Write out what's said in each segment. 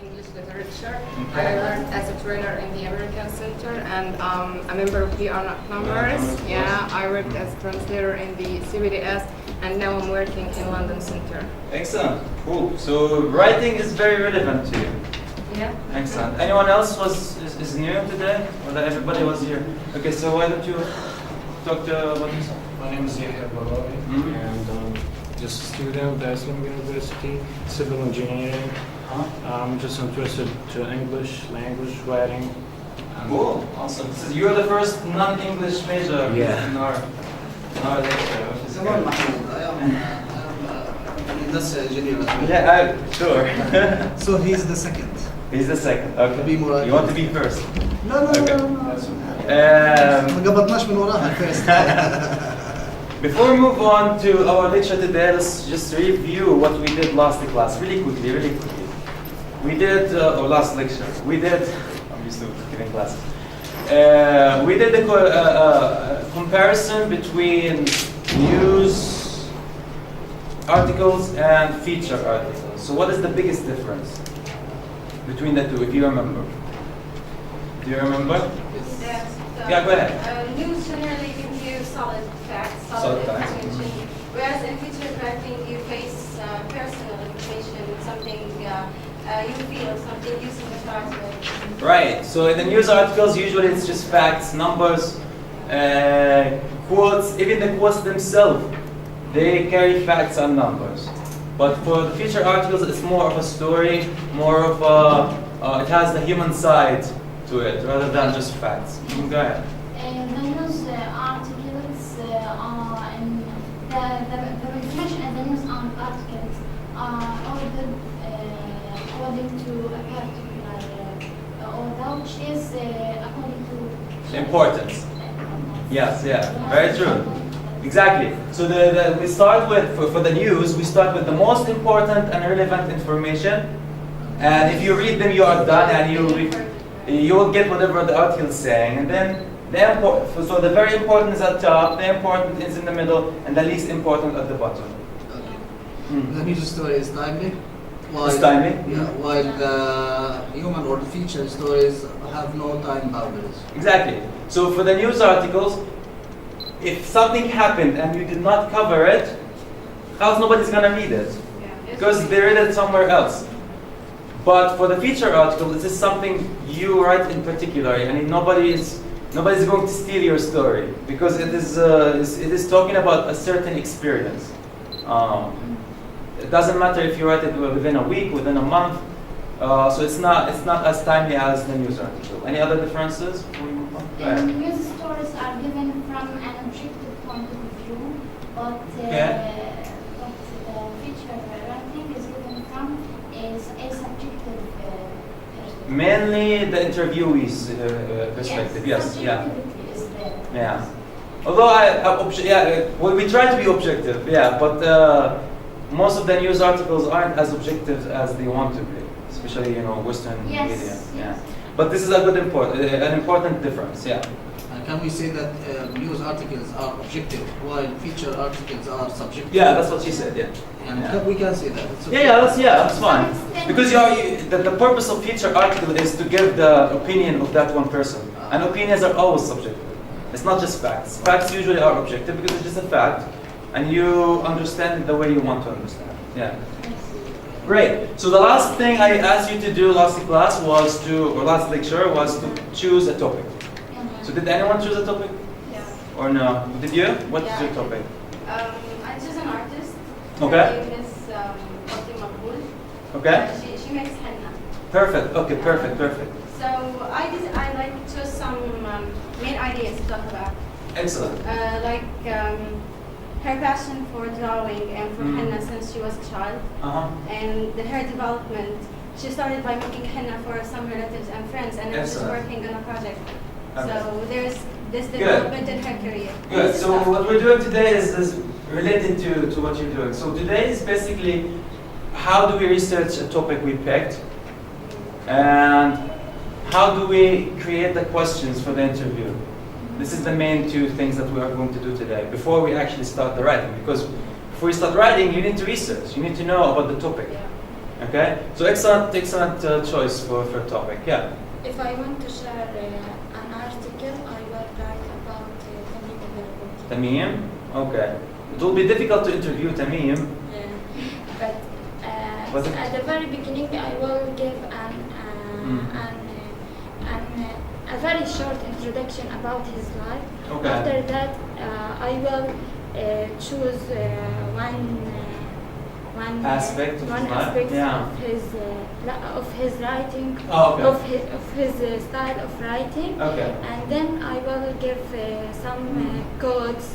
English literature. I worked as a trainer in the American Center and a member of the numbers. Yeah, I worked as translator in the CBDS and now I'm working in London Center. Excellent. Cool. So writing is very relevant to you. Yeah. Excellent. Anyone else is new today? Or that everybody was here? Okay, so why don't you talk about yourself? My name is Yahya Balawi, and just a student of the Islamic University, civil engineering. I'm just interested to English, language, writing. Cool, awesome. So you're the first non-English major in our lecture. Hello, Mahmoud. I am industrial engineer as well. Yeah, sure. So he's the second. He's the second. Okay. Be more You want to be first? No. Okay. ما قبضناش من وراها first. Before we move on to our lecture today, let's just review what we did last class, really quickly. We did, or last lecture, we did, I'm used to giving classes. We did a comparison between news articles and feature articles. So what is the biggest difference between the two, if you remember? Do you remember? Yes. Yeah, go ahead. News generally gives you solid facts, Solid facts. information, whereas in feature writing you face personal information, something you feel, something you sympathize with. Right, so in the news articles, usually it's just facts, numbers, quotes, even the quotes themselves, they carry facts and numbers. But for the feature articles, it's more of a story, more of a, it has the human side to it, rather than just facts. Go ahead. The news articles and the information in the news articles are ordered according to a particular order, which is according to Importance. Yes, yeah, very true. Exactly. So we start with, for the news, we start with the most important and relevant information. And if you read them, you are done, and you will get whatever the article is saying. And then so the very important is at the top, the important is in the middle, and the least important at the bottom. The news story is timely. It's timely? Yeah, while the human or feature stories have no time boundaries. Exactly. So for the news articles, if something happened and you did not cover it, how's nobody's gonna read it? Because they read it somewhere else. But for the feature article, this is something you write in particular, and nobody's going to steal your story because it is talking about a certain experience. It doesn't matter if you write it within a week, within a month. So it's not as timely as the news article. Any other differences? news stories are given from an objective point of view, but the feature writing is given from a subjective perspective. Mainly the interviewee's perspective. Yes. Subjectivity is there. Yeah. Although we try to be objective. Yeah, but most of the news articles aren't as objective as they want to be, especially Western media. Yeah. But this is a good an important difference. Yeah. Can we say that news articles are objective while feature articles are subjective? Yeah, that's what she said. Yeah. And we can say that. It's okay. That's fine. Because the purpose of feature article is to give the opinion of that one person, and opinions are always subjective. It's not just facts. Facts usually are objective because it's just a fact, and you understand it the way you want to understand. Yeah. Great. So the last thing I asked you to do last class last lecture was to choose a topic. So did anyone choose a topic? Yeah. Or no? Did you? What is your topic? I choose an artist. Okay. Her name is Fatima. Okay. She makes henna. Perfect. Okay. Perfect. So I chose some main ideas to talk about. Excellent. Her passion for drawing and for henna since she was a child, and her development. She started by making henna for some relatives and friends, and now she's working on a project. Okay. So there's this development in her career. Good. So what we're doing today is related to what you're doing. So today is basically how do we research a topic we picked, and how do we create the questions for the interview. This is the main two things that we are going to do today before we actually start the writing. Because before you start writing, you need to research. You need to know about the topic. Okay, so excellent choice for a topic. Yeah. If I want to share an article, I will write about Tamim. Okay. It will be difficult to interview Tamim. but at the very beginning, I will give a very short introduction about his life. Okay. After that, I will choose one aspect of his life? aspect Yeah. of his writing, Oh, okay. of his style of writing, Okay. and then I will give some codes,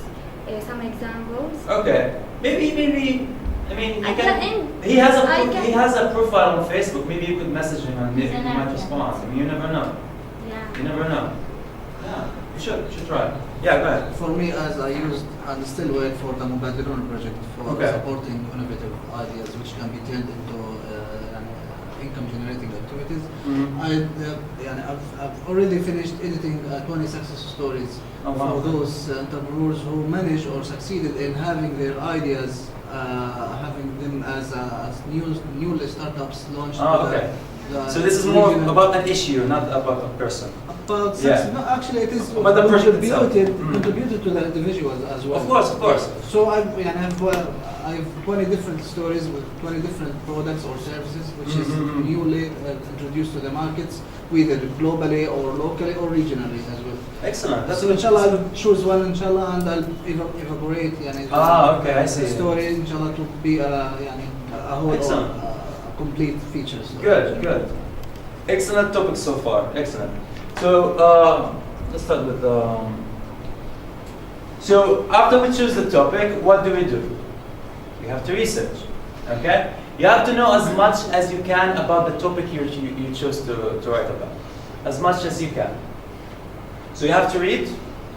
some examples. Okay. Maybe. I mean, At the end, he has I he has a profile on Facebook. Maybe you could message him and maybe He's he an might actor. respond. I mean, you never know. Yeah. You never know. Yeah. You should try. Yeah. Go ahead. For me, as I used and still work for the Mubadirun project for Okay. supporting innovative ideas which can be turned into income-generating activities. Mhm. I've already finished editing 20 success stories Oh, wow. for those entrepreneurs who managed or succeeded in having their ideas, having them as new startups launched. Oh, okay. So this is more about an issue, not about a person. Yeah. No, actually, it is But the project itself. contributed to the individuals as well. Of course. So I've 20 different stories with 20 different products or services, which is Mhm. newly introduced to the markets, either globally or locally or regionally as well. Excellent. That's So inshallah, I'll choose one, inshallah, and I'll evaporate Okay, I see. the story, inshallah, to be a whole Excellent. or complete features. Good. Excellent topic so far. Excellent. So let's start with. So after we choose the topic, what do? You have to research. Okay. You have to know as much as you can about the topic you chose to write about, as much as you can. So you have to read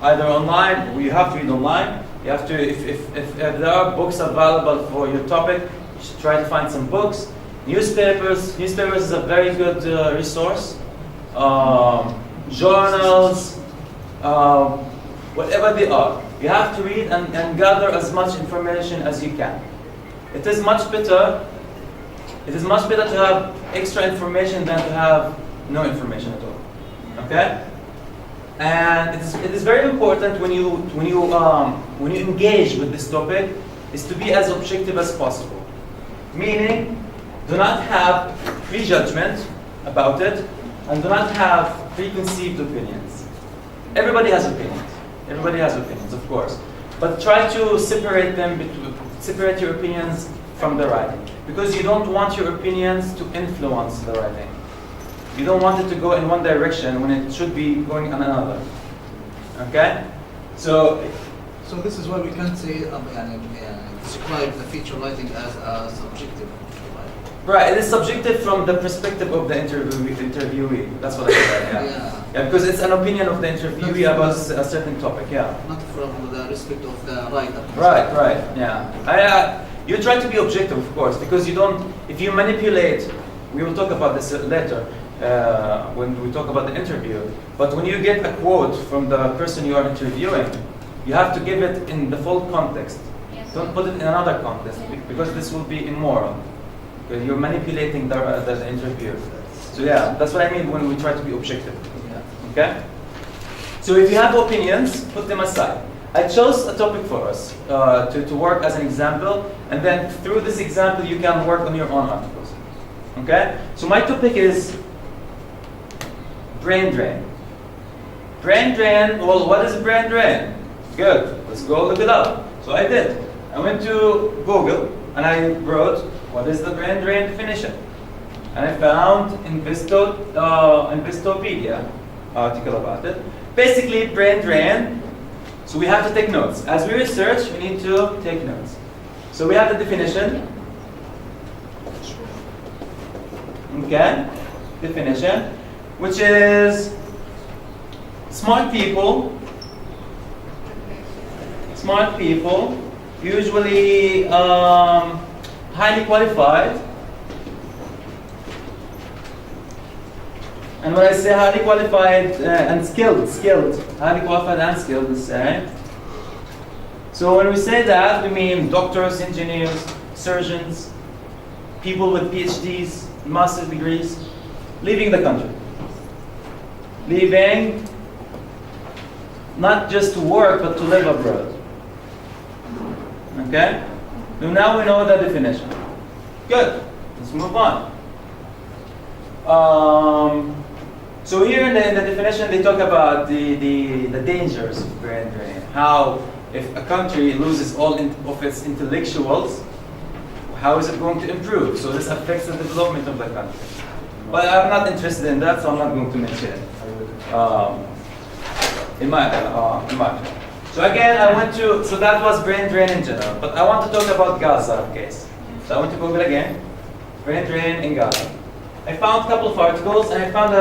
either online. You have to read online. You have to if there are books available for your topic, you should try to find some books. Newspapers is a very good resource. Journals, whatever they are, you have to read and gather as much information as you can. It is much better to have extra information than to have no information at all. Okay? And it is very important when you engage with this topic is to be as objective as possible. Meaning, do not have prejudgment about it, and do not have preconceived opinions. Everybody has opinions, of course. But try to separate your opinions from the writing. Because you don't want your opinions to influence the writing. You don't want it to go in one direction when it should be going in another. Okay? So this is why we can't say, describe the feature writing as subjective. right, it is subjective from the perspective of the interviewee. That's what I said. Yeah, because it's an opinion of the interviewee about a certain topic. Yeah. Not from the respect of the writer. Right. Yeah. You try to be objective, of course, because you don't. If you manipulate, we will talk about this later when we talk about the interview. But when you get a quote from the person you are interviewing, you have to give it in the full context. Yes. Don't put it in another context because this will be immoral. You're manipulating the interview. So yeah, that's what I mean when we try to be objective. Okay? So if you have opinions, put them aside. I chose a topic for us to work as an example, and then through this example you can work on your own articles. Okay? So my topic is brain drain. Brain drain, well, what is brain drain? Good, let's go look it up. So I did. I went to Google and I wrote, what is the brain drain definition? And I found Investopedia article about it. Basically, brain drain, so we have to take notes. As we research, we need to take notes. So we have the definition. Okay, definition, which is smart people, usually highly qualified. And when I say highly qualified and skilled, highly qualified and skilled is same. So when we say that, we mean doctors, engineers, surgeons, people with PhDs, master's degrees, leaving the country. Leaving not just to work, but to live abroad. Okay? So now we know the definition. Good. Let's move on. So here in the definition, they talk about the dangers of brain drain. How, if a country loses all of its intellectuals, how is it going to improve? So this affects the development of the country. But I'm not interested in that, so I'm not going to mention it. In my So again, I went to, so that was brain drain in general. But I want to talk about Gaza case. So I went to Google again, brain drain in Gaza. I found a couple of articles, and I found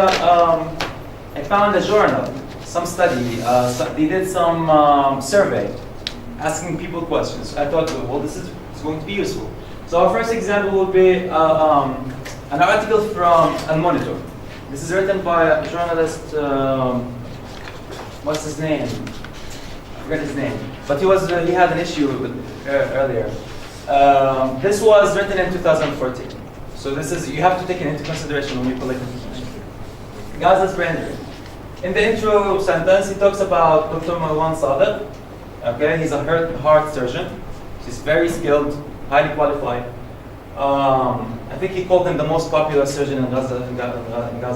a journal, some study. They did some survey, asking people questions. I thought, well, this is going to be useful. So our first example would be an article from Al-Monitor. This is written by a journalist, what's his name? I forget his name. But he had an issue with earlier. This was written in 2014. So this is, you have to take it into consideration when you collect information. Gaza's brain drain. In the intro sentence, he talks about Dr. Marwan Sadek. Okay, he's a heart surgeon. He's very skilled, highly qualified. I think he called him the most popular surgeon in Gaza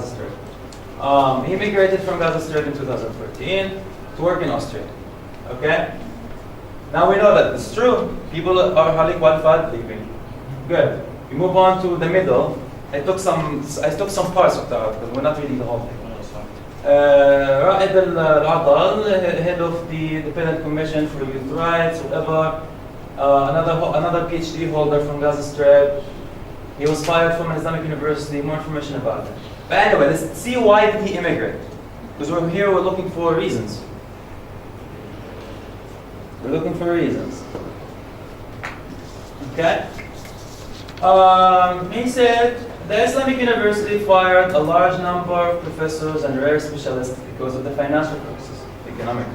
Strip. He immigrated from Gaza Strip in 2013 to work in Austria. Okay? Now we know that it's true. People are highly qualified leaving. Good. We move on to the middle. I took some parts of the article. We're not reading the whole thing. Ra'id al-Adal, head of the Independent Commission for Youth Rights, whatever. Another PhD holder from Gaza Strip. He was fired from an Islamic university. More information about it. But anyway, let's see, why did he immigrate? Because we're looking for reasons. We're looking for reasons. Okay? He said, the Islamic University fired a large number of professors and rare specialists because of the financial crisis, economic.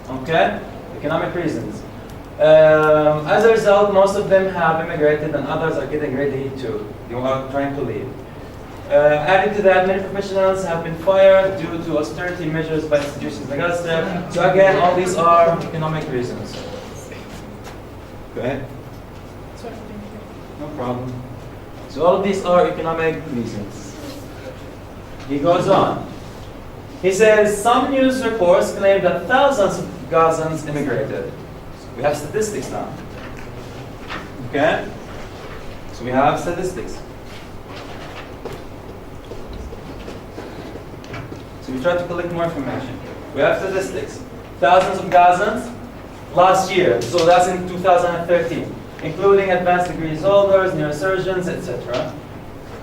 Okay? Economic reasons. As a result, most of them have immigrated and others are getting ready to. They are trying to leave. Added to that, many professionals have been fired due to austerity measures by institutions like us. So again, all these are economic reasons. Go ahead. No problem. So all of these are economic reasons. He goes on. He says, some news reports claim that thousands of Gazans immigrated. We have statistics now. Okay? So we have statistics. So we try to collect more information. We have statistics. Thousands of Gazans last year, so that's in 2013, including advanced degrees holders, neurosurgeons, etc.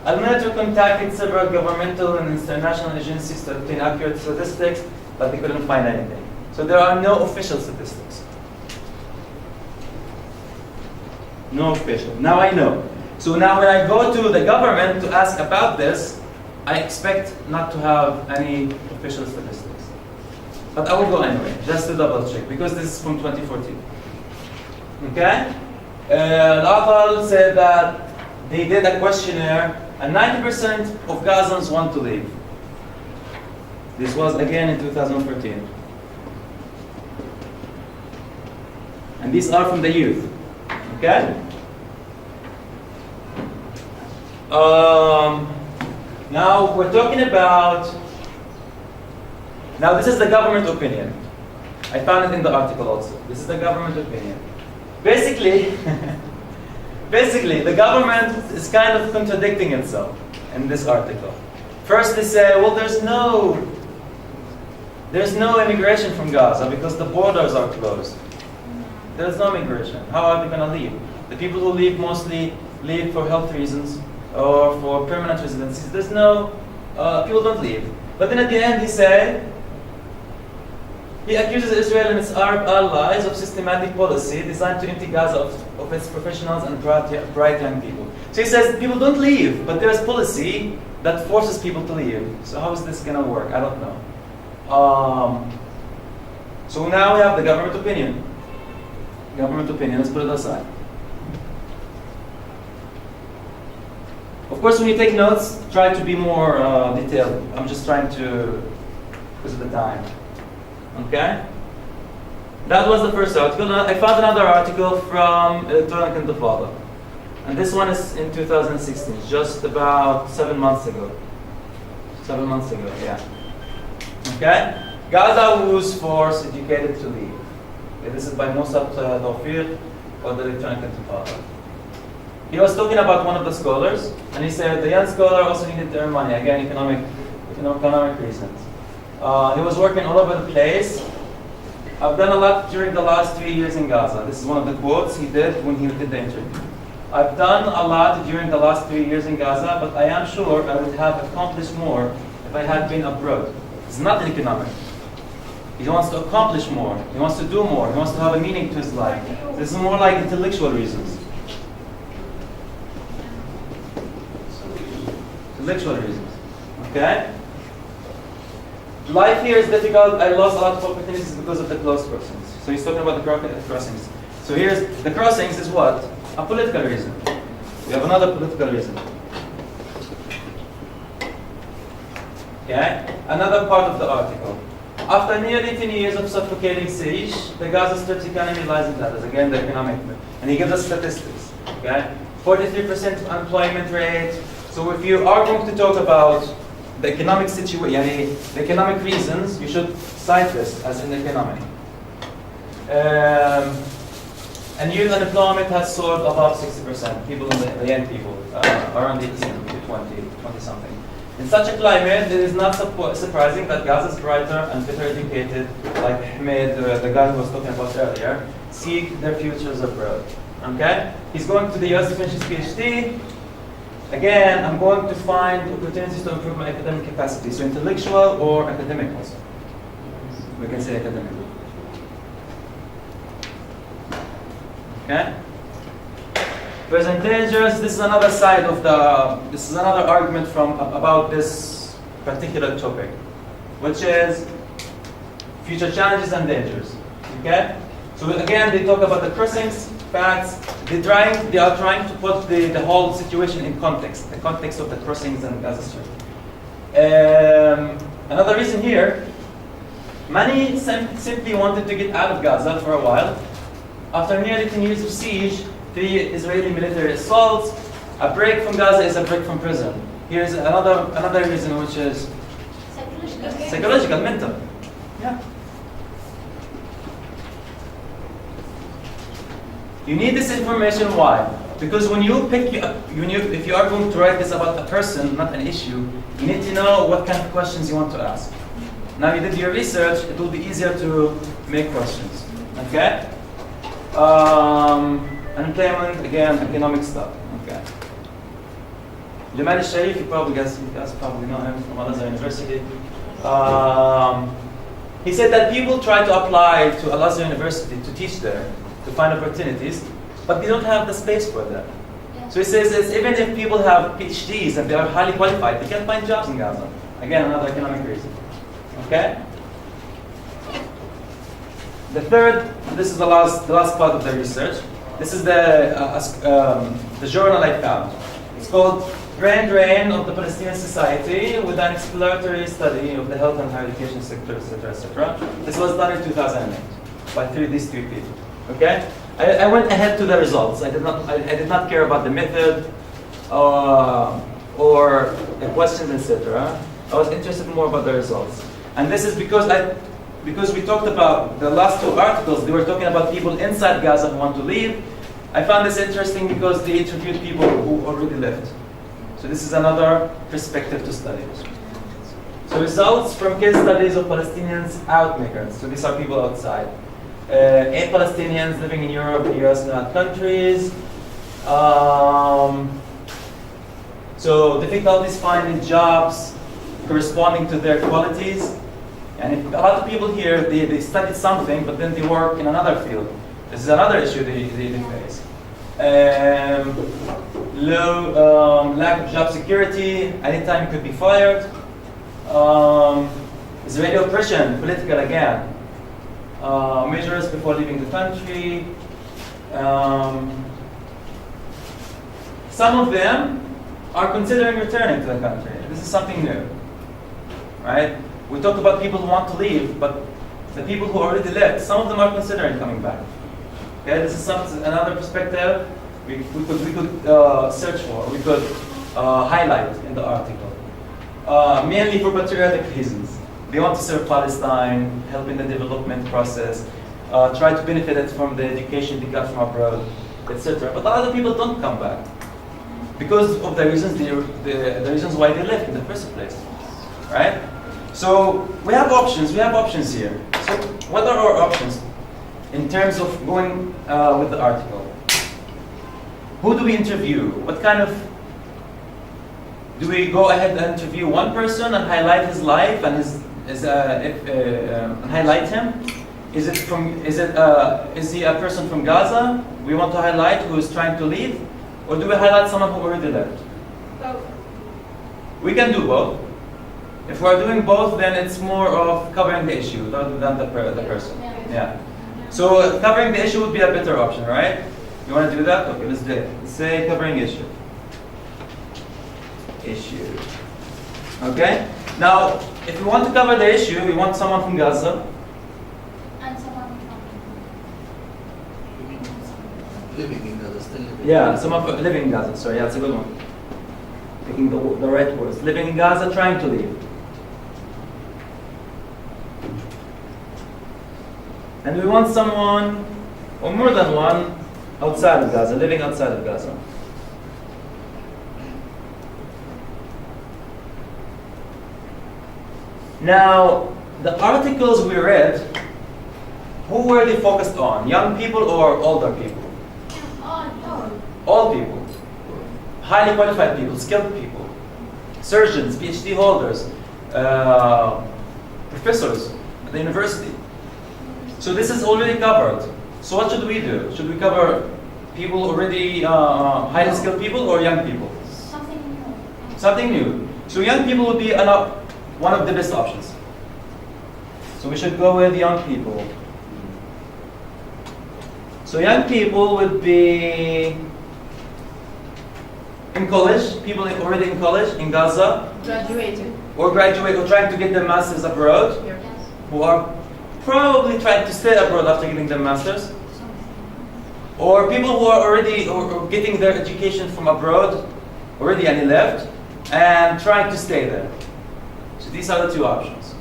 Al-Monitor contacted several governmental and international agencies to obtain accurate statistics, but they couldn't find anything. So there are no official statistics. No official. Now I know. So now when I go to the government to ask about this, I expect not to have any official statistics. But I will go anyway, just to double check, because this is from 2014. Okay? Al-Adal said that they did a questionnaire, and 90% of Gazans want to leave. This was again in 2014. And these are from the youth. Okay? Now we're talking about, now this is the government opinion. I found it in the article also. This is the government opinion. Basically, the government is kind of contradicting itself in this article. First they say, well, there's no immigration from Gaza because the borders are closed. There's no immigration. How are they going to leave? The people who leave mostly leave for health reasons or for permanent residencies. There's no, people don't leave. But then at the end he accuses Israel and its Arab allies of systematic policy designed to empty Gaza of its professionals and bright young people. So he says people don't leave, but there's policy that forces people to leave. So how is this going to work? I don't know. So now we have the government opinion. Government opinion, let's put it aside. Of course, when you take notes, try to be more detailed. I'm just trying to, because of the time. Okay? That was the first article. Now, I found another article from الكتابة. And this one is in 2016, just about 7 months ago. 7 months ago, yeah. Okay? Gaza was force educated to leave. Okay, this is by Musab Tawfiq or the الكتابة. He was talking about one of the scholars, and he said the young scholar also needed to earn money. Again, economic reasons. He was working all over the place. I've done a lot during the last 3 years in Gaza. This is one of the quotes he did when he did the interview. I've done a lot during the last 3 years in Gaza, but I am sure I would have accomplished more if I had been abroad. It's not economic. He wants to accomplish more. He wants to do more. He wants to have a meaning to his life. This is more like intellectual reasons. Intellectual reasons. Okay? Life here is difficult. I lost a lot of opportunities because of the close crossings. So he's talking about the crossings. So here's the crossings is what? A political reason. We have another political reason. Okay? Another part of the article. After nearly 10 years of suffocating siege, the Gaza Strip's economy lies in tatters. Again, the economic. And he gives us statistics. Okay? 43% unemployment rate. So if you are going to talk about the economic situation, the economic reasons, you should cite this as an economic. And youth unemployment has soared above 60%. People, the young people, around 18 to 20 something. In such a climate, it is not surprising that Gaza's brighter and better educated, like Ahmed, the guy who was talking about earlier, seek their futures abroad. Okay? He's going to the US to finish his PhD. Again, I'm going to find opportunities to improve my academic capacity. So intellectual or academic also. We can say academic. Okay? Present dangers, this is another side of this is another argument about this particular topic, which is future challenges and dangers. Okay? So again, they talk about the crossings, facts. They are trying to put the whole situation in context, the context of the crossings and Gaza Strip. Another reason here, many simply wanted to get out of Gaza for a while. After nearly 10 years of siege, 3 Israeli military assaults, a break from Gaza is a break from prison. Here's another reason, which is psychological, mental. Yeah. You need this information. Why? Because when you if you are going to write this about a person, not an issue, you need to know what kind of questions you want to ask. Now you did your research, it will be easier to make questions. Okay? Unemployment, again, economic stuff. Okay. Jamal al-Sharif, you guys probably know him from Al-Azhar University. He said that people try to apply to Al-Azhar University to teach there, to find opportunities, but they don't have the space for that. Yeah. So he says even if people have PhDs and they are highly qualified, they can't find jobs in Gaza. Again, another economic reason. Okay? The third, this is the last part of the research. This is the journal I found. It's called Brain Drain of the Palestinian Society with an exploratory study of the health and higher education sector, etc., etc. This was done in 2008 by these three people. Okay, I went ahead to the results. I did not care about the method or the questions, etc. I was interested more about the results, and this is because we talked about the last 2 articles. They were talking about people inside Gaza who want to leave. I found this interesting because they interviewed people who already left. So this is another perspective to study. So results from case studies of Palestinians out migrants. So these are people outside. 8 Palestinians living in Europe, the US, and other countries. So difficulties finding jobs corresponding to their qualities. And if a lot of people here, they studied something, but then they work in another field. This is another issue they face. Lack of job security, anytime you could be fired. Israeli oppression, political again. Measures before leaving the country. some of them are considering returning to the country. This is something new, right? We talked about people who want to leave, but the people who already left, some of them are considering coming back. Okay, this is another perspective we could search for, we could highlight in the article. Mainly for patriotic reasons. They want to serve Palestine, help in the development process, try to benefit from the education they got from abroad, etc. But other people don't come back because of the reasons the reasons why they left in the first place, right? So we have options. We have options here. So what are our options in terms of going with the article? Who do we interview? What kind of do we go ahead and interview one person and highlight his life and and highlight him? Is he a person from Gaza we want to highlight who is trying to leave, or do we highlight someone who already left? Both. We can do both. If we're doing both, then it's more of covering the issue rather than the person. Yeah. So covering the issue would be a better option, right? You want to do that? Okay, let's do it. Let's say covering issue. Issue. Okay? Now, if we want to cover the issue, we want someone from Gaza. And someone Living in Gaza, still living. Yeah, someone living in Gaza. Sorry, yeah, that's a good one. Picking the right words. Living in Gaza, trying to leave. And we want someone, or more than one, outside of Gaza, living outside of Gaza. Now, the articles we read, who were they focused on? Young people or older people? All people. Highly qualified people, skilled people. Surgeons, PhD holders, professors at the university. So this is already covered. So what should we do? Should we cover people already, highly skilled people or young people? something new. Something new. So young people would be one of the best options. So we should go with young people. So young people would be in college, people already in college in Gaza, Graduated. or graduate or trying to get their masters abroad, Yes. who are probably trying to stay abroad after getting their masters, or people who are already or getting their education from abroad, already and left, and trying to stay there. So these are the two options.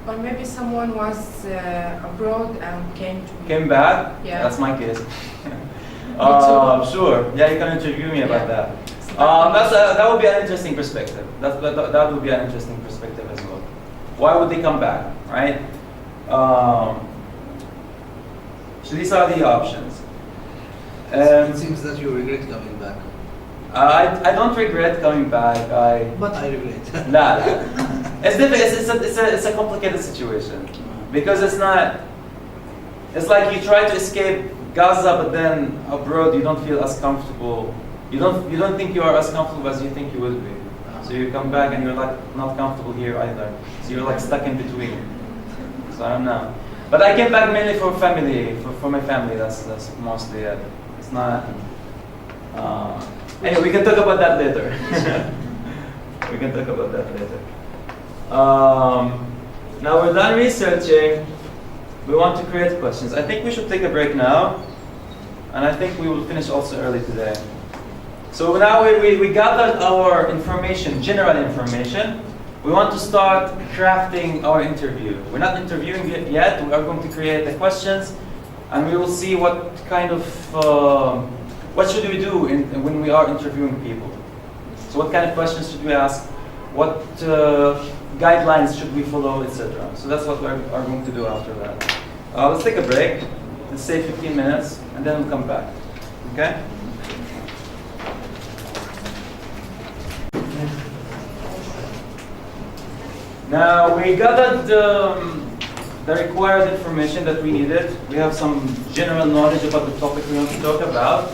Or maybe someone was abroad and Came back? Yeah. That's my case. too. Sure. Yeah, you can interview me about Yeah. that. That would be an interesting perspective. That would be an interesting perspective as well. Why would they come back, right? So these are the options. It seems that you regret coming back. I don't regret coming back. But I regret. Nah. It's difficult. It's a complicated situation because it's not. It's like you try to escape Gaza, but then abroad you don't feel as comfortable. You don't think you are as comfortable as you think you will be. So you come back and you're like not comfortable here either. So you're like stuck in between. So I don't know. But I came back mainly for family, for my family. That's mostly it. It's not. Anyway, we can talk about that later. We can talk about that later. Now we're done researching. We want to create questions. I think we should take a break now. And I think we will finish also early today. So now we gathered our information, general information. We want to start crafting our interview. We're not interviewing it yet. We are going to create the questions. And we will see what kind of, what should we do when we are interviewing people. So what kind of questions should we ask? What guidelines should we follow, etc. So that's what we are going to do after that. Let's take a break. Let's say 15 minutes, and then we'll come back. Okay? Now we gathered the required information that we needed. We have some general knowledge about the topic we want to talk about.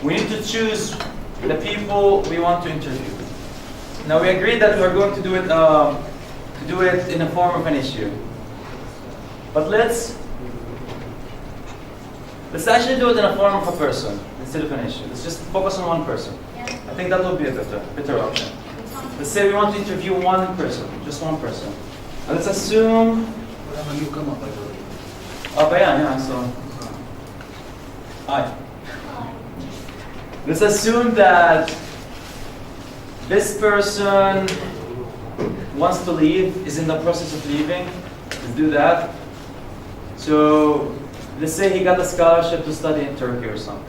We need to choose the people we want to interview. Now we agreed that we're going to do it in the form of an issue. But let's Let's actually do it in a form of a person instead of an issue. Let's just focus on one person. Yeah. I think that would be a better option. Let's say we want to interview one person, just one person. And let's assume. I'm a newcomer, by the way. Oh, Bayan, yeah, so. Hi. Let's assume that this person wants to leave, is in the process of leaving. Let's do that. So let's say he got a scholarship to study in Turkey or something,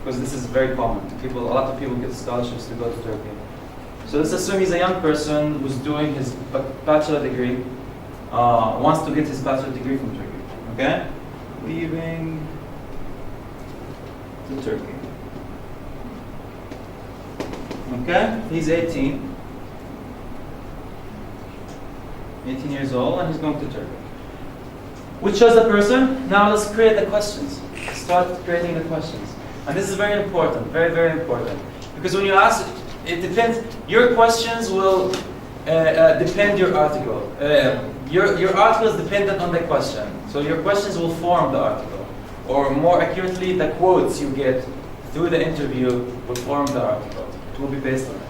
because this is very common. A lot of people get scholarships to go to Turkey. So let's assume he's a young person who's doing his bachelor degree, wants to get his bachelor degree from Turkey. Okay, leaving to Turkey. Okay, he's 18 years old, and he's going to Turkey. We chose the person. Now let's create the questions. Start creating the questions. And this is very important, very, very important. Because when you ask, it depends, your questions will depend your article. Your article is dependent on the question. So your questions will form the article. Or more accurately, the quotes you get through the interview will form the article. It will be based on it.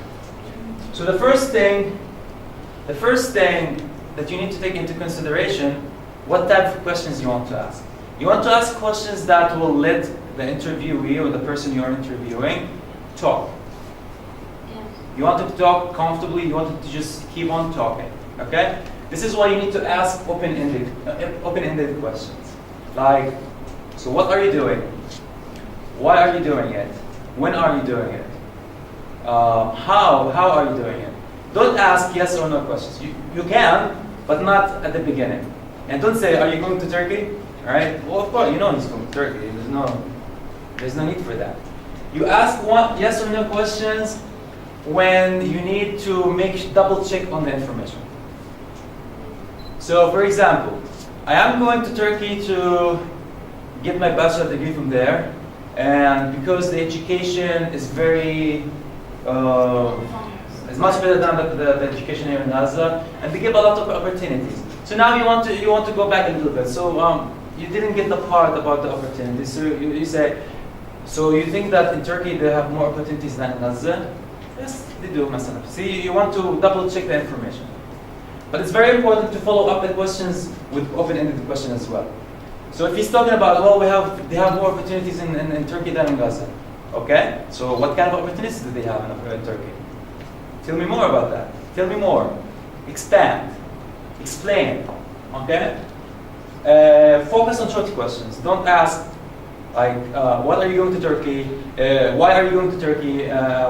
So the first thing that you need to take into consideration, what type of questions you want to ask. You want to ask questions that will let the interviewee or the person you're interviewing talk. Yeah. You want to talk comfortably, you want to just keep on talking, okay? This is why you need to ask open-ended questions. Like, so what are you doing? Why are you doing it? When are you doing it? How are you doing it? Don't ask yes or no questions. You can, but not at the beginning. And don't say, are you going to Turkey? All right? Well, of course, you know he's going to Turkey. There's no need for that. You ask yes or no questions when you need to double check on the information. So, for example, I am going to Turkey to get my bachelor degree from there, and because the education is very it's much better than the education here in Gaza, and they give a lot of opportunities. So now you want to go back a little bit. So you didn't get the part about the opportunities. So you say, so you think that in Turkey they have more opportunities than in Gaza? Yes, they do. See, you want to double check the information. But it's very important to follow up the questions with open-ended questions as well. So if he's talking about, well, they have more opportunities in Turkey than in Gaza. Okay, so what kind of opportunities do they have in Turkey? Tell me more about that. Tell me more. Expand. Explain. Okay? Focus on short questions. Don't ask, like, what are you going to Turkey? Why are you going to Turkey?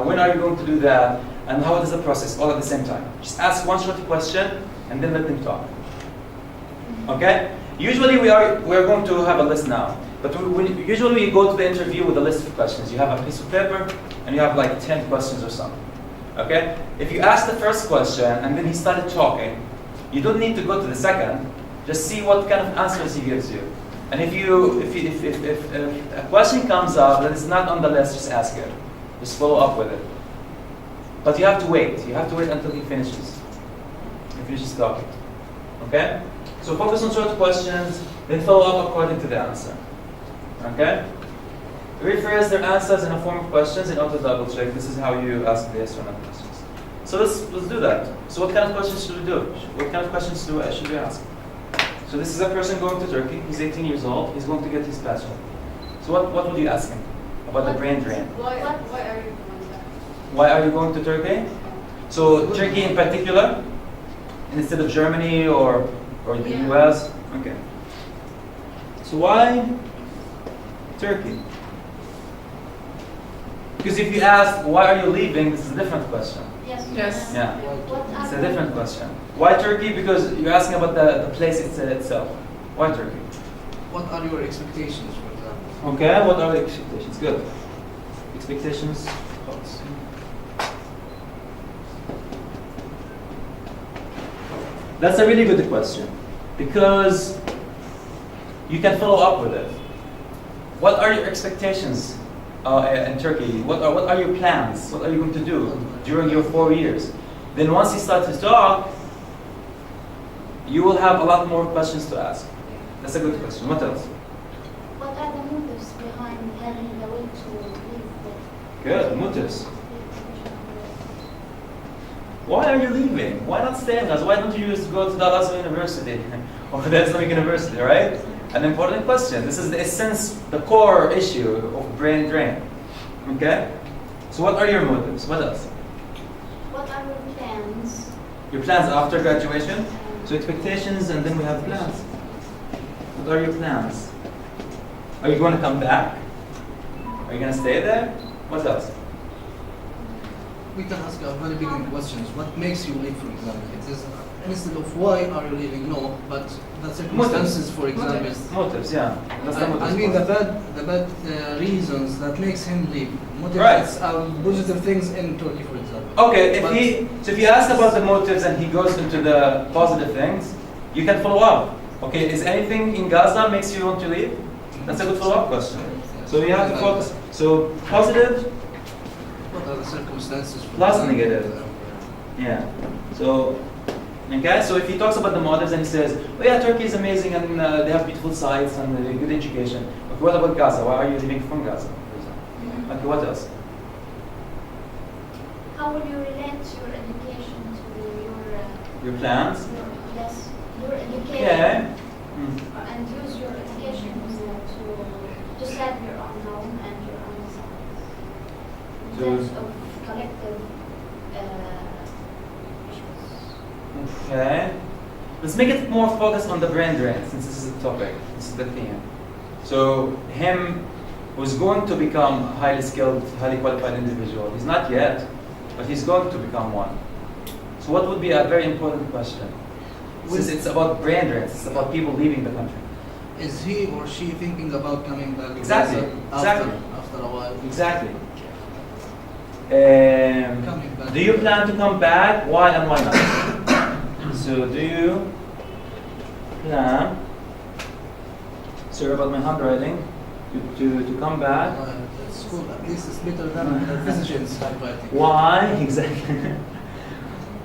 When are you going to do that? And how is the process? All at the same time. Just ask one short question and then let them talk. Okay? Usually we are going to have a list now. But usually we go to the interview with a list of questions. You have a piece of paper and you have like 10 questions or something. Okay? If you ask the first question and then he started talking, you don't need to go to the second. Just see what kind of answers he gives you. And if a question comes up that is not on the list, just ask it. Just follow up with it. But you have to wait. You have to wait until he finishes. He finishes talking. Okay? So focus on short questions, then follow up according to the answer. Okay? Rephrase their answers in a form of questions in order to double check. This is how you ask the yes or no questions. So let's do that. So what kind of questions should we do? What kind of questions should we ask? So this is a person going to Turkey. He's 18 years old. He's going to get his bachelor. So what would you ask him about the brain drain? Why are you going there? Why are you going to Turkey? So Turkey in particular, instead of Germany or the US. Okay. So why Turkey? Because if you ask why are you leaving, this is a different question. Yes. Yeah. It's a different question. Why Turkey? Because you're asking about the place itself. Why Turkey? What are your expectations, for example? Okay, what are the expectations? Good. Expectations, thoughts. That's a really good question because you can follow up with it. What are your expectations in Turkey? What are your plans? What are you going to do during your 4 years? Then once you start to talk, you will have a lot more questions to ask. That's a good question. What else? What are the motives behind having the will to leave the Good, motives. Why are you leaving? Why not stay in Gaza? Why don't you just go to the Al-Azhar University or the Islamic University, right? An important question. This is the essence, the core issue of brain drain. Okay? So what are your motives? What else? What are your plans? Your plans after graduation? So expectations, and then we have plans. What are your plans? Are you going to come back? Are you going to stay there? What else? We can ask a very beginning questions. What makes you leave, for example? It is instead of why are you leaving? No, but the circumstances, for example. Motives, yeah. That's the motives I mean part. the bad reasons that makes him leave. Motives Right. are positive things in Turkey, for example. Okay, But- if you ask about the motives and he goes into the positive things, you can follow up. Okay, is anything in Gaza makes you want to leave? That's a good follow-up question. So you have to focus. So positive, What are the circumstances? for plus example? negative. Yeah. So, okay. So if he talks about the motives and he says, "Oh yeah, Turkey is amazing and they have beautiful sites and good education." Okay, what about Gaza? Why are you leaving from Gaza? For example? Okay, what else? How will you relate your education to Your plans? yes, your education Okay. Mm. and use your education to set your own home and your own size in To- terms of collective issues. Okay. Let's make it more focused on the brain drain, since this is the topic, this is the theme. So him who's going to become a highly skilled, highly qualified individual. He's not yet, but he's going to become one. So what would be a very important question? Since it's about brain drains, it's about people leaving the country. Is he or she thinking about coming back? to Exactly, Gaza exactly. After a while. Exactly. Coming back. Do you plan to come back? Why and why not? So do you plan, sorry about my handwriting, to come back? It's cool. At least it's better than the physician's handwriting. Why? Exactly.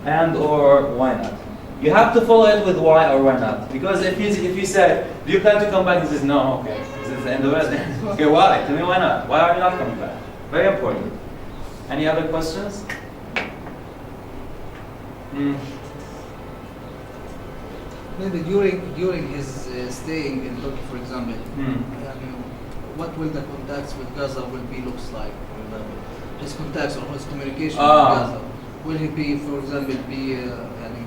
And or why not? You have to follow it with why or why not. Because if you say, do you plan to come back? He says, no, okay. This is the end of it. Okay, why? Tell me why not? Why are you not coming back? Very important. Any other questions? Maybe during his staying in Turkey, for example, what will the contacts with Gaza will be looks like? For example, his contacts or his communication with Gaza. Will he be, for example,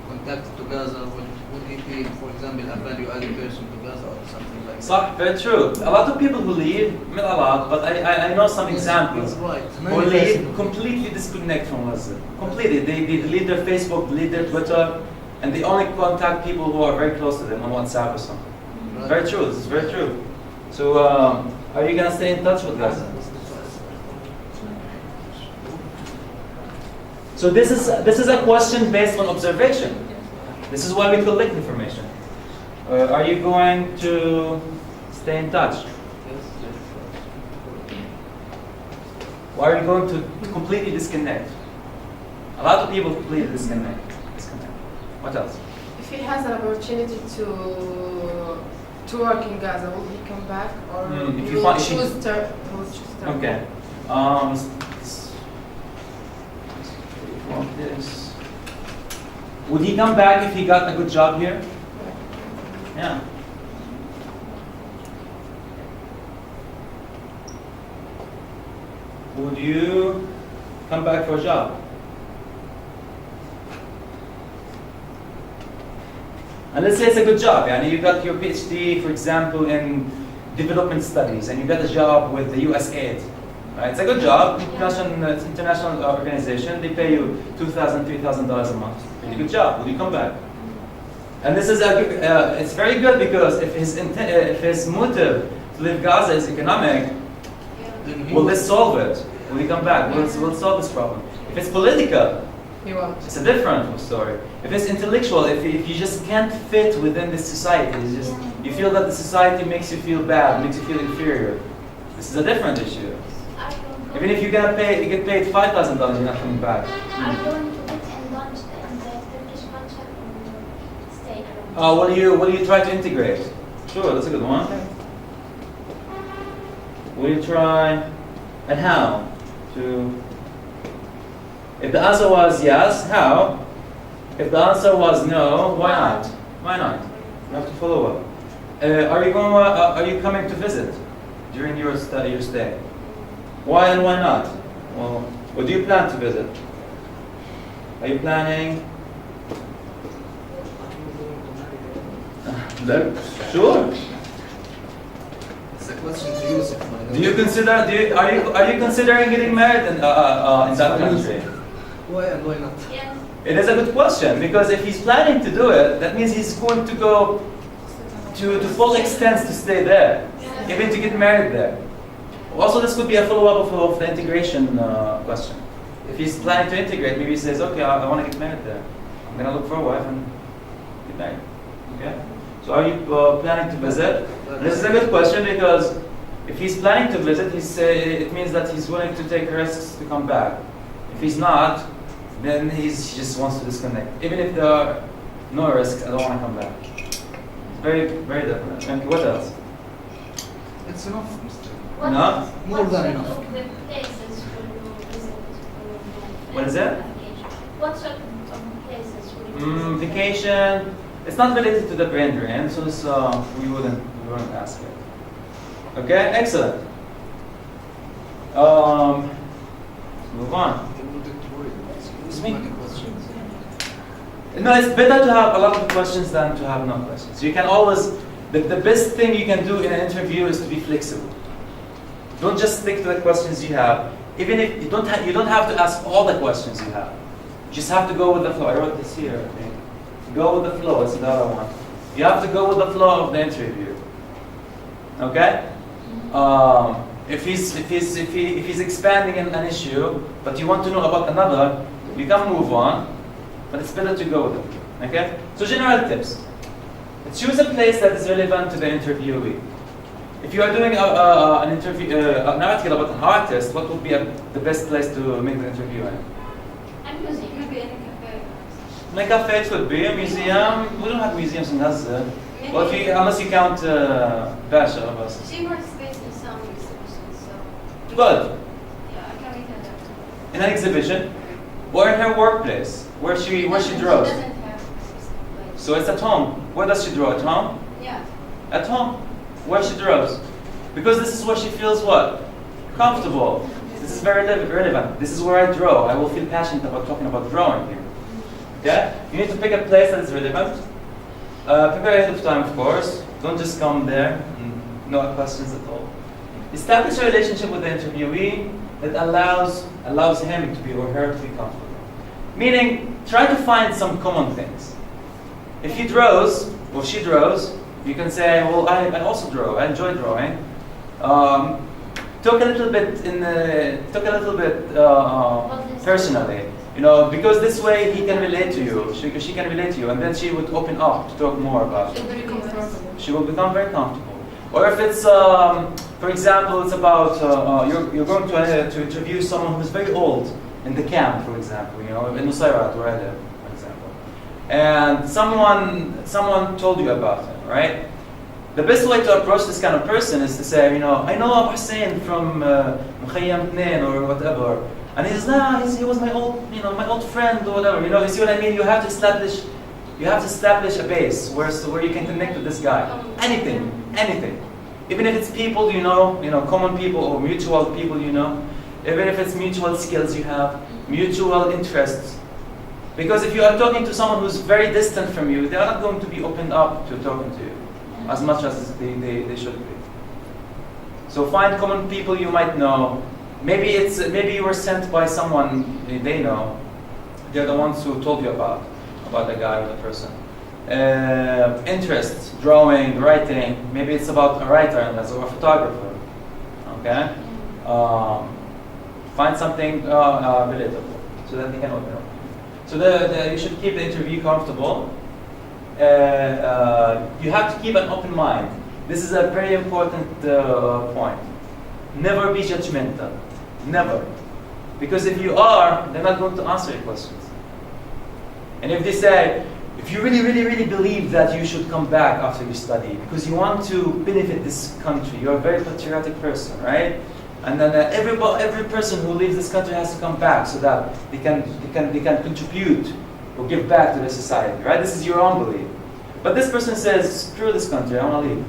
contacted to Gaza? Would he be, for example, a value-added person to Gaza or something like that? صح, very true. A lot of people who leave, not a lot, but I know some examples. That's right. Who leave completely disconnect from Gaza. Completely. They delete their Facebook, delete their Twitter, and they only contact people who are very close to them on WhatsApp or something. Right. Very true. This is very true. So, are you gonna stay in touch with Gaza? So this is a question based on observation. This is why we collect information. Are you going to stay in touch? Or are you going to completely disconnect? A lot of people completely disconnect. What else? If he has an opportunity to work in Gaza, will he come back or if he you will find- choose Turkey? Okay. This. Would he come back if he got a good job here? Yeah. Would you come back for a job? And let's say it's a good job. Yani you got your PhD, for example, in development studies, and you got a job with the USAID. Right? It's a good job. It's international organization. They pay you $2,000, $3,000 a month. Really good job. Will you come back? And this is it's very good because if his motive to leave Gaza is economic, will this solve it? Will he come back? Will it solve this problem? If it's political, He won't. it's a different story. If it's intellectual, if you just can't fit within this society, it's just you feel that the society makes you feel bad, makes you feel inferior. This is a different issue. Even if you get paid $5,000, you're not coming back. Are you going to get indulged in the Turkish culture or stay around? Will you try to integrate? Sure, that's a good one. Will you try? And how? If the answer was yes, how? If the answer was no, why not? Why not? You have to follow up. Are you coming to visit during your stay? Why and why not? Well, what do you plan to visit? Are you planning? Sure. It's a question to Yusuf. Are you considering getting married in that country? Why and why not? Yes. It is a good question, because if he's planning to do it, that means he's going to go to full extent to stay there, even to get married there. Also, this could be a follow-up of the integration question. If he's planning to integrate, maybe he says, okay, I want to get married there. I'm going to look for a wife and get married. Okay? So are you planning to visit? This is a good question, because if he's planning to visit, it means that he's willing to take risks to come back. If he's not, then he just wants to disconnect. Even if there are no risks, I don't want to come back. It's very, very different. And what else? It's enough, Mr. No? More than What enough. sort of places will you visit? What is it? What sort of places will you visit? Vacation. It's not related to the brain drain, so this, we wouldn't ask it. Okay, excellent. Move on. No, it's better to have a lot of questions than to have no questions. You can always, the best thing you can do in an interview is to be flexible. Don't just stick to the questions you have. Even if you don't have to ask all the questions you have. You just have to go with the flow. I wrote this here, I think. Go with the flow, that's the other one. You have to go with the flow of the interview. Okay? If he's expanding an issue, but you want to know about another, you can move on, but it's better to go with it. Okay? So general tips. Choose a place that is relevant to the interviewee. If you are doing an interview, an article about an artist, what would be the best place to make the interview in? A museum. Maybe in a cafe. In a cafe, it could be a museum. We don't have museums in Gaza. Well, unless you count Basha of us. She participates in some exhibitions, so Good. yeah, I can make her that. In an exhibition, or in her workplace, where she draws. She doesn't have a specific place. So it's at home. Where does she draw? At home? Yeah. At home. Where she draws. Because this is where she feels what? Comfortable. This is very relevant. This is where I draw. I will feel passionate about talking about drawing here. Yeah? You need to pick a place that is relevant. Prepare ahead of time, of course. Don't just come there and no questions at all. Establish a relationship with the interviewee that allows him to be or her to be comfortable. Meaning, try to find some common things. If he draws or she draws, you can say, well, I also draw. I enjoy drawing. Talk a little bit personally, because this way he can relate to you. She can relate to you, and then she would open up to talk more about it. She will become very comfortable. Or if it's, for example, it's about you're going to interview someone who's very old in the camp, for example, in Nusayrat, where I live, for example, and someone told you about him, right? The best way to approach this kind of person is to say, I know Abu Hussein from Mukhayyam Tnain or whatever, and he was my old friend or whatever. You see what I mean? You have to establish a base where you can connect with this guy. Anything, even if it's people common people or mutual people even if it's mutual skills you have, mutual interests. Because if you are talking to someone who's very distant from you, they are not going to be opened up to talking to you as much as they should be. So find common people you might know. Maybe you were sent by someone they know. They're the ones who told you about the guy or the person. Interests, drawing, writing. Maybe it's about a writer or a photographer. Okay? Find something relatable so that they can open up. So you should keep the interview comfortable. You have to keep an open mind. This is a very important point. Never be judgmental. Never. Because if you are, they're not going to answer your questions. And if if you really, really, really believe that you should come back after you study because you want to benefit this country, you're a very patriotic person, right? And then every person who leaves this country has to come back so that they can contribute or give back to the society, right? This is your own belief. But this person says, screw this country, I want to leave.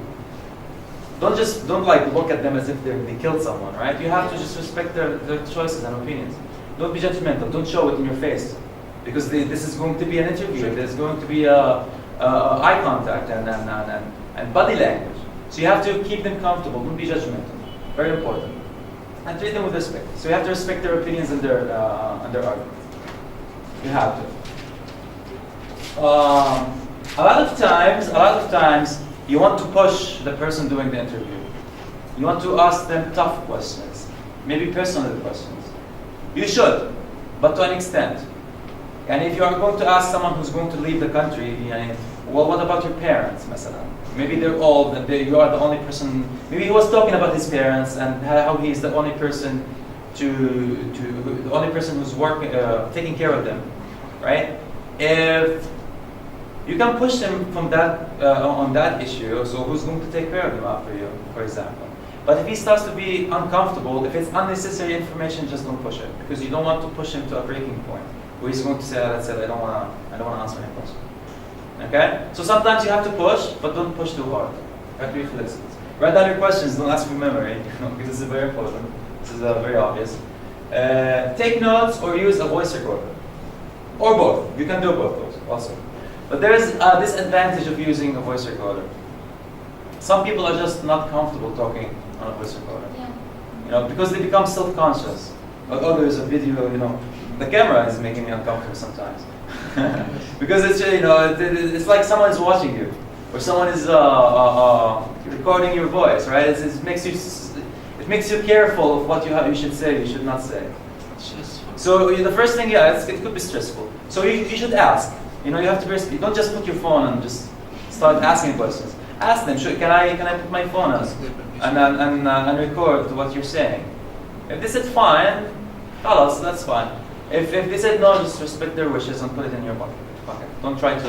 Don't like look at them as if they killed someone, right? You have to just respect their choices and opinions. Don't be judgmental. Don't show it in your face, because this is going to be an interview. There's going to be eye contact and body language. So you have to keep them comfortable. Don't be judgmental. Very important. And treat them with respect. So you have to respect their opinions and their arguments. You have to. A lot of times, you want to push the person doing the interview. You want to ask them tough questions, maybe personal questions. You should, but to an extent. And if you are going to ask someone who's going to leave the country, well, what about your parents, مثلا? Maybe they're old and you are the only person. Maybe he was talking about his parents and how he is the only person the only person who's working, taking care of them, right? If you can push him from that on that issue, so who's going to take care of him after you, for example? But if he starts to be uncomfortable, if it's unnecessary information, just don't push it, because you don't want to push him to a breaking point where he's going to say, "That's it. I don't want to answer any questions." Okay? So sometimes you have to push, but don't push too hard. You have to be flexible. Write down your questions. Don't ask from memory, because this is very important. This is very obvious. Take notes or use a voice recorder, or both. You can do both those also. But there is a disadvantage of using a voice recorder. Some people are just not comfortable talking on a voice recorder. Yeah. Because they become self-conscious. Oh, there's a video. The camera is making me uncomfortable sometimes. Because it's like someone is watching you, or someone is recording your voice, right? It makes you careful of what you should say, you should not say. So the first thing, it could be stressful. So you should ask. You have to you don't just put your phone and just start asking questions. Ask them, can I put my phone on and record what you're saying? If they said fine, that's fine. If they said no, just respect their wishes and put it in your pocket. Don't try to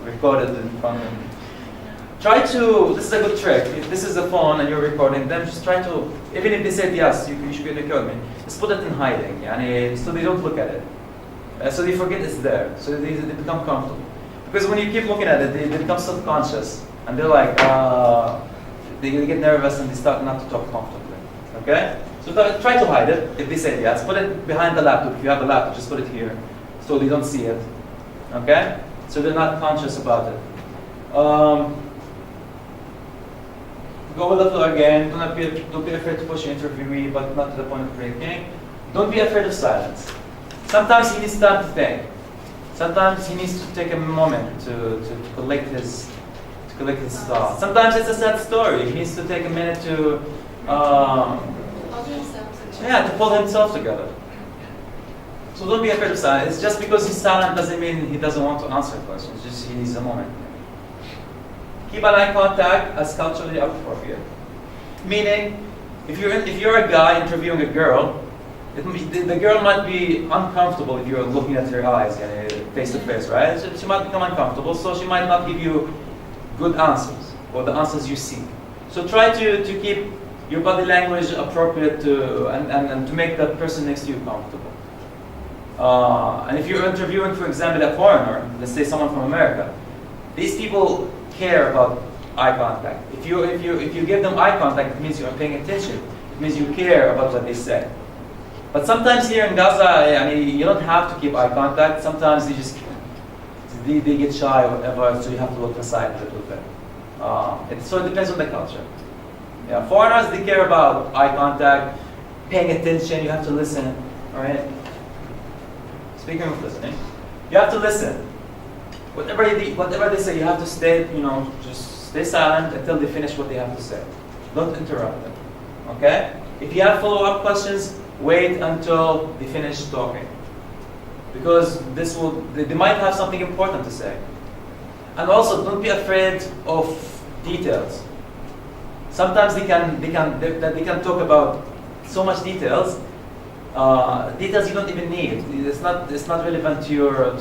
record it in front of them. This is a good trick. If this is a phone and you're recording them, just try to, even if they said yes, you should record me, just put it in hiding, so they don't look at it. So they forget it's there. So they become comfortable. Because when you keep looking at it, they become self-conscious. And they're like, they get nervous and they start not to talk comfortably. Okay? So try to hide it. If they say yes, put it behind the laptop. If you have a laptop, just put it here, so they don't see it. Okay? So they're not conscious about it. Go with the flow again. Don't be afraid to push your interviewee, but not to the point of breaking. Don't be afraid of silence. Sometimes he needs time to think. Sometimes he needs to take a moment to collect his thoughts. Sometimes it's a sad story. He needs to take a minute to pull himself together. So don't be afraid of silence. Just because he's silent doesn't mean he doesn't want to answer questions. Just he needs a moment. Keep an eye contact as culturally appropriate. Meaning, if you're a guy interviewing a girl, the girl might be uncomfortable if you're looking at her eyes, face to face, right? She might become uncomfortable, so she might not give you good answers, or the answers you seek. So try to keep your body language appropriate and to make the person next to you comfortable. And if you're interviewing, for example, a foreigner, let's say someone from America, these people care about eye contact. If you give them eye contact, it means you are paying attention. It means you care about what they say. But sometimes here in Gaza, you don't have to keep eye contact. Sometimes they get shy or whatever, so you have to look aside a little bit. So it depends on the culture. Yeah, foreigners, they care about eye contact, paying attention. You have to listen. All right. Speaking of listening, you have to listen. Whatever they say, you have to stay. Just stay silent until they finish what they have to say. Don't interrupt them. Okay. If you have follow-up questions, wait until they finish talking, because they might have something important to say. And also, don't be afraid of details. Sometimes they can talk about so much details you don't even need. It's not relevant to your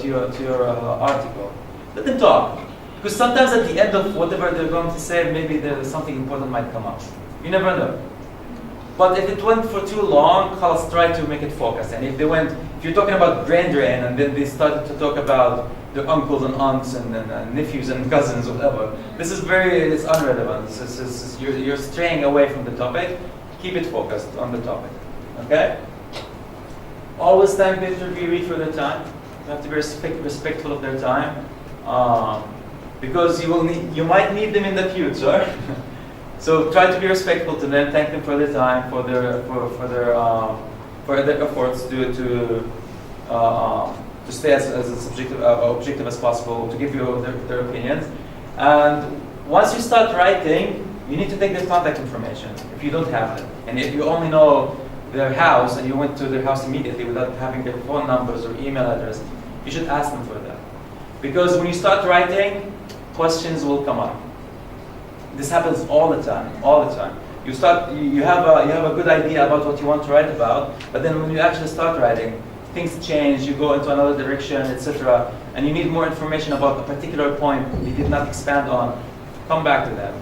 article. Let them talk. Because sometimes at the end of whatever they're going to say, maybe there's something important might come up. You never know. But if it went for too long, let's try to make it focus. And if you're talking about brain drain, and then they started to talk about their uncles and aunts and nephews and cousins, whatever, it's unrelevant. You're straying away from the topic. Keep it focused on the topic. Okay? Always thank the interviewee for their time. You have to be respectful of their time, because you might need them in the future. So try to be respectful to them. Thank them for their time, for their efforts to stay as objective as possible, to give you their opinions. And once you start writing, you need to take their contact information if you don't have them, and if you only know their house and you went to their house immediately without having their phone numbers or email address, you should ask them for that. Because when you start writing, questions will come up. This happens all the time. You have a good idea about what you want to write about, but then when you actually start writing, things change, you go into another direction, etc. And you need more information about a particular point you did not expand on. Come back to them.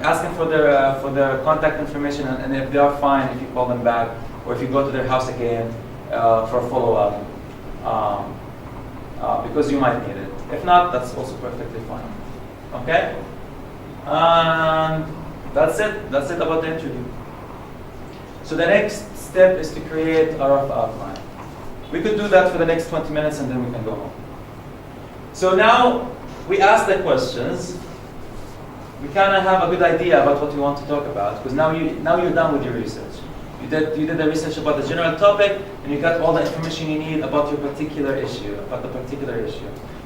Ask them for their contact information, and if they are fine, if you call them back, or if you go to their house again for a follow-up, because you might need it. If not, that's also perfectly fine. Okay? And that's it. That's it about the interview. So the next step is to create a rough outline. We could do that for the next 20 minutes and then we can go home. So now we ask the questions. We kind of have a good idea about what we want to talk about, because now you're done with your research. You did the research about the general topic, and you got all the information you need about your particular issue,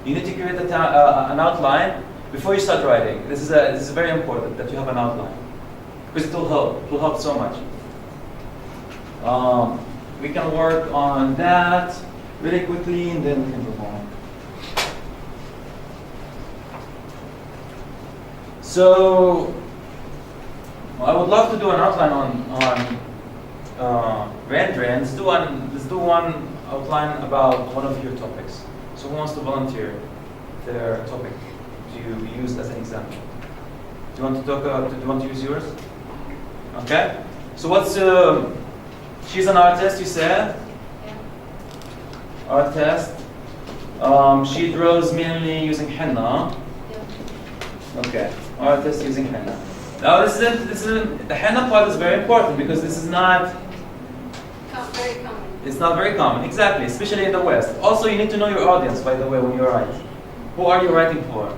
You need to create an outline before you start writing. This is very important that you have an outline, because it will help. It will help so much. We can work on that really quickly, and then we can move on. So I would love to do an outline on brain drain. Let's do one outline about one of your topics. So who wants to volunteer their topic to use as an example? Do you want to talk? Do you want to use yours? Okay. So what's? She's an artist, you said. Yeah. Artist. She draws mainly using henna. Yeah. Okay. Artist using henna. Now this isn't the henna part is very important, because this is not Very common. It's not very common, exactly, especially in the West. Also, you need to know your audience, by the way, when you write. Who are you writing for?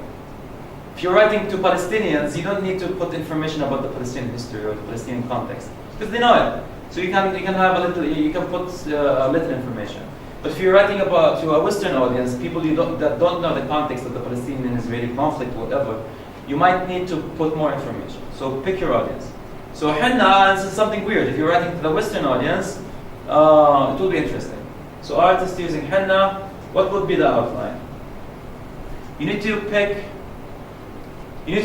If you're writing to Palestinians, you don't need to put information about the Palestinian history or the Palestinian context, because they know it. So you can have you can put a little information. But if you're writing to a Western audience, people that don't know the context of the Palestinian-Israeli conflict, whatever, you might need to put more information. So pick your audience. So henna is something weird. If you're writing to the Western audience, it will be interesting. So artist using henna, what would be the outline? You need to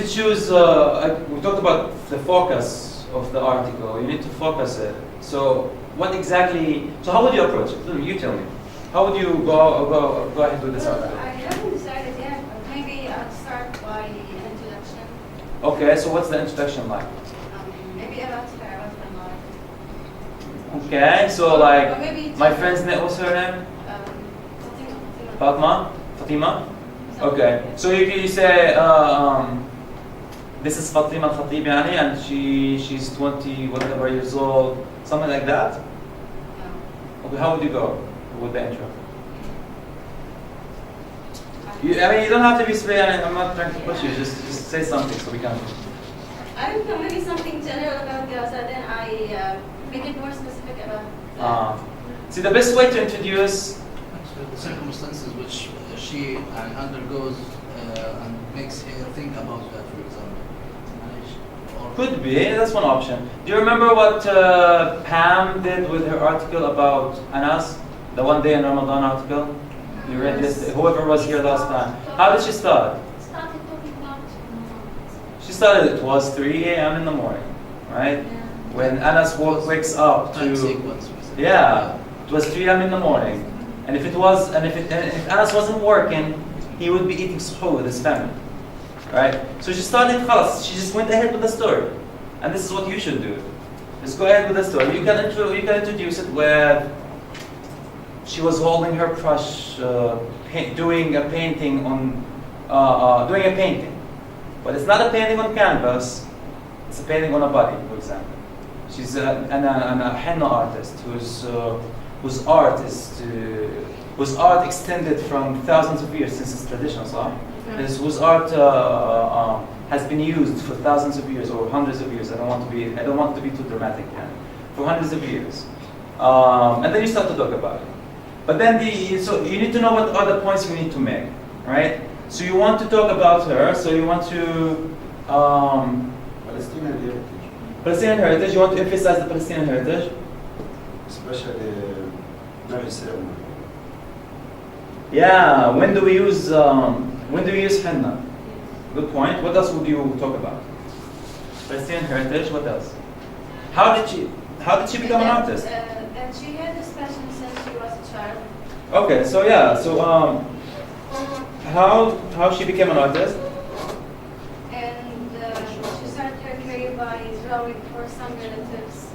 choose, we talked about the focus of the article. You need to focus it. So how would you approach it? You tell me. How would you go ahead with this article? I haven't decided yet, but maybe I'll start by introduction. Okay, so what's the introduction like? Maybe about her, about my life. Okay, so Or like, maybe my friend's name, what's her name? Fatima? Okay, so you say, this is Fatima Khatib Yani, and she's 20 whatever years old, something like that? No. Okay, how would you go with the intro? You don't have to be straight. I'm not trying to push you. Just say something so we can. I don't know, maybe something general about Gaza, then I make it more specific about See, the best way to introduce the circumstances which she undergoes and makes her think about that, for example. Could be, that's one option. Do you remember what Pam did with her article about Anas? The one day in Ramadan article? You read this, whoever was here last time. How did she start? Started talking about She started, it was 3 a.m. in the morning, right? Yeah. When Anas wakes up Time to... sequence. Yeah, it was 3 a.m. in the morning. And if Anas wasn't working, he would be eating suhoor with his family. Right? So she started خلاص, she just went ahead with the story. And this is what you should do. Just go ahead with the story. You can introduce it with she was holding her brush, doing a painting on, doing a painting. But it's not a painting on canvas, it's a painting on a body, for example. She's a henna artist whose art extended from thousands of years since it's traditional, whose art has been used for thousands of years or hundreds of years. I don't want to be too dramatic here. For hundreds of years, and then you start to talk about it. But then so you need to know what are the points you need to make, right? So you want to talk about her. So you want to Palestinian heritage, Palestinian heritage. You want to emphasize the Palestinian heritage. especially marriage ceremony. Yeah. When do we use henna? Good point. What else would you talk about? Palestinian heritage. What else? How did she become an artist? And she had this passion since she was a child. Okay. So yeah. So how she became an artist? And she started her career by drawing for some relatives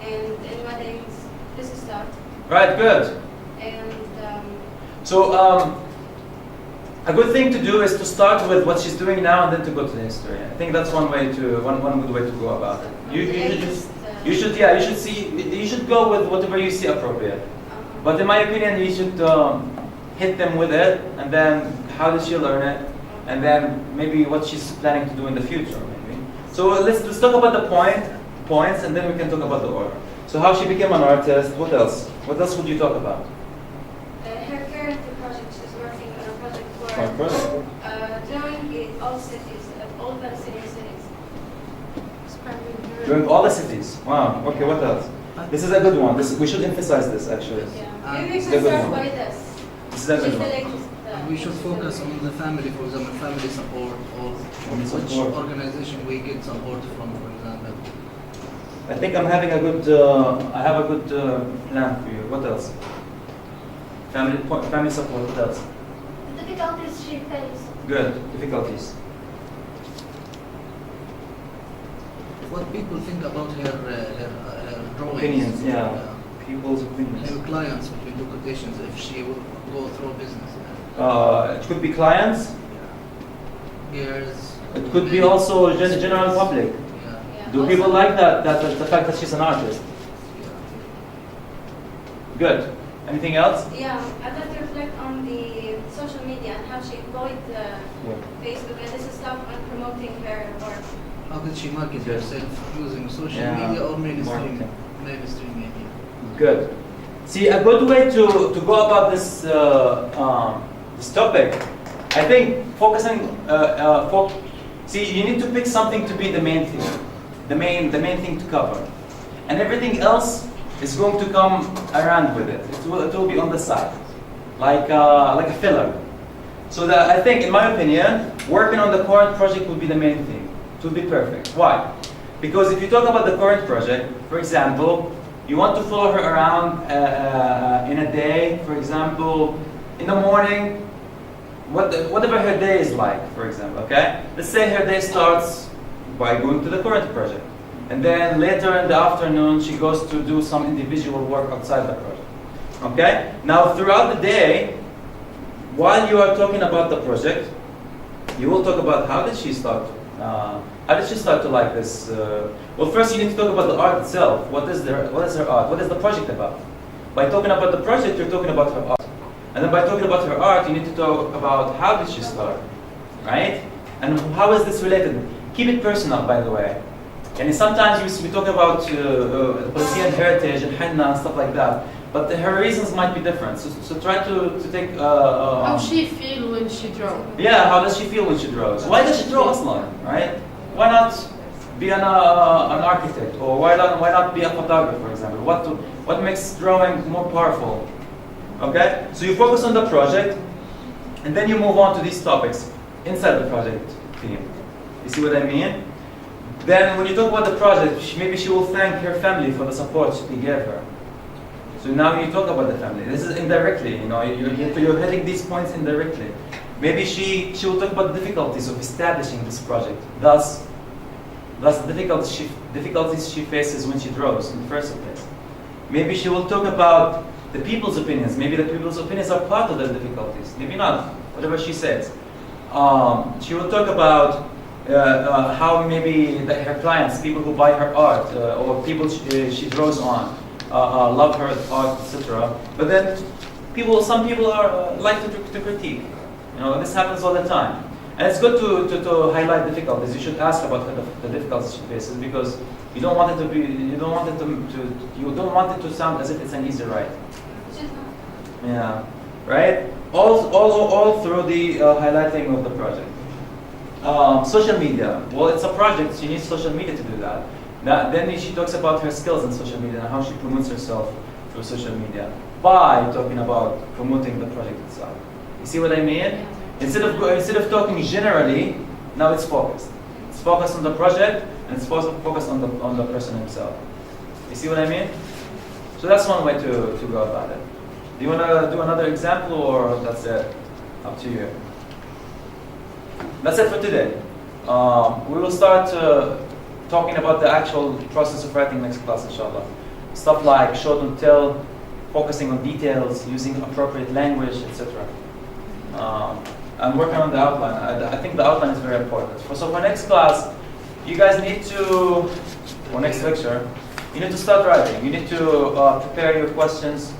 and in weddings, this stuff. Right. Good. And So a good thing to do is to start with what she's doing now and then to go to the history. I think that's one good way to go about it. You should go with whatever you see appropriate. But in my opinion, you should hit them with it, and then how did she learn it, and then maybe what she's planning to do in the future, maybe. So let's talk about the points, and then we can talk about the order. So how she became an artist. What else? What else would you talk about? her current project, she's working on a project for drawing in all cities, all Palestinian cities. During all the cities. Wow. Okay. What else? This is a good one. We should emphasize this actually. Yeah. Maybe we It's a can good start one. by this. This is a She's good the one. latest. We should focus on the family, for example, family support, or Family which support. organization we get support from, for example. I think I'm having a good. I have a good plan for you. What else? Family support. What else? The difficulties she faced. Good. Difficulties. What people think about her drawings. Opinions. Yeah. People's opinions. Her clients, between two quotations, if she will go through business. It could be clients. Girls. It could be also general public. Yeah. Do people like that the fact that she's an artist? Good. Anything else? Yeah, I'd like to reflect on the social media and how she employed Facebook and this stuff on promoting her work. How did she market Good. herself using social Yeah. media or mainstream? Marketing. Mainstream media. Good. See, a good way to go about this this topic, I think focusing. See, you need to pick something to be the main thing, the main thing to cover, and everything else is going to come around with it. It will be on the side, like a filler. So that I think, in my opinion, working on the current project will be the main thing. It will be perfect. Why? Because if you talk about the current project, for example, you want to follow her around in a day, for example, in the morning, whatever her day is like, for example, okay? Let's say her day starts by going to the current project. And then later in the afternoon, she goes to do some individual work outside the project, okay? Now, throughout the day, while you are talking about the project, you will talk about how did she start to like this? Well, first you need to talk about the art itself. What is her art? What is the project about? By talking about the project, you're talking about her art. And then by talking about her art, you need to talk about how did she start, right? And how is this related? Keep it personal, by the way. And sometimes we talk about Palestinian heritage and henna and stuff like that, but her reasons might be different. So try to take. How she feel when she draw? Yeah, how does she feel when she draws? Why does she draw Aslan, right? Why not be an architect, or why not be a photographer, for example? What makes drawing more powerful? Okay, so you focus on the project, and then you move on to these topics inside the project theme. You see what I mean? Then when you talk about the project, maybe she will thank her family for the support they gave her. So now you talk about the family. This is indirectly, you're hitting these points indirectly. Maybe she will talk about the difficulties of establishing this project. Thus the difficulties she faces when she draws in the first place. Maybe she will talk about the people's opinions. Maybe the people's opinions are part of the difficulties. Maybe not. Whatever she says. She will talk about how maybe her clients, people who buy her art, or people she draws on, love her art, etc. But then some people are like to critique. This happens all the time. And it's good to highlight difficulties. You should ask about the difficulties she faces, because you don't want it to sound as if it's an easy ride. Yeah, right. All through the highlighting of the project. Social media. Well, it's a project. She needs social media to do that. Then she talks about her skills in social media and how she promotes herself through social media by talking about promoting the project itself. You see what I mean? Yeah. Instead of talking generally, now it's focused. It's focused on the project and it's focused on the person himself. You see what I mean? So that's one way to go about it. Do you want to do another example, or that's it? Up to you. That's it for today. We will start talking about the actual process of writing next class, inshallah. Stuff like show don't tell, focusing on details, using appropriate language, etc. I'm working on the outline. I think the outline is very important. So for next class, you guys need to, or next lecture, you need to start writing. You need to prepare your questions,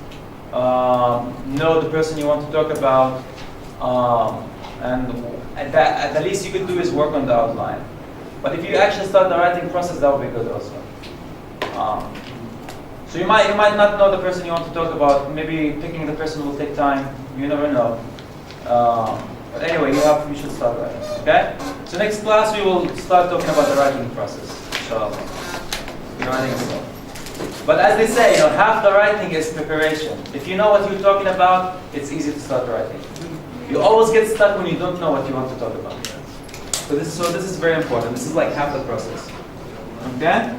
know the person you want to talk about, and at the least you could do is work on the outline. But if you actually start the writing process, that would be good also. So you might not know the person you want to talk about. Maybe picking the person will take time. You never know. But anyway, you should start writing. Okay? So next class we will start talking about the writing process. Inshallah. Writing itself. But as they say, half the writing is preparation. If you know what you're talking about, it's easy to start writing. You always get stuck when you don't know what you want to talk about. So this is very important. This is like half the process. Okay?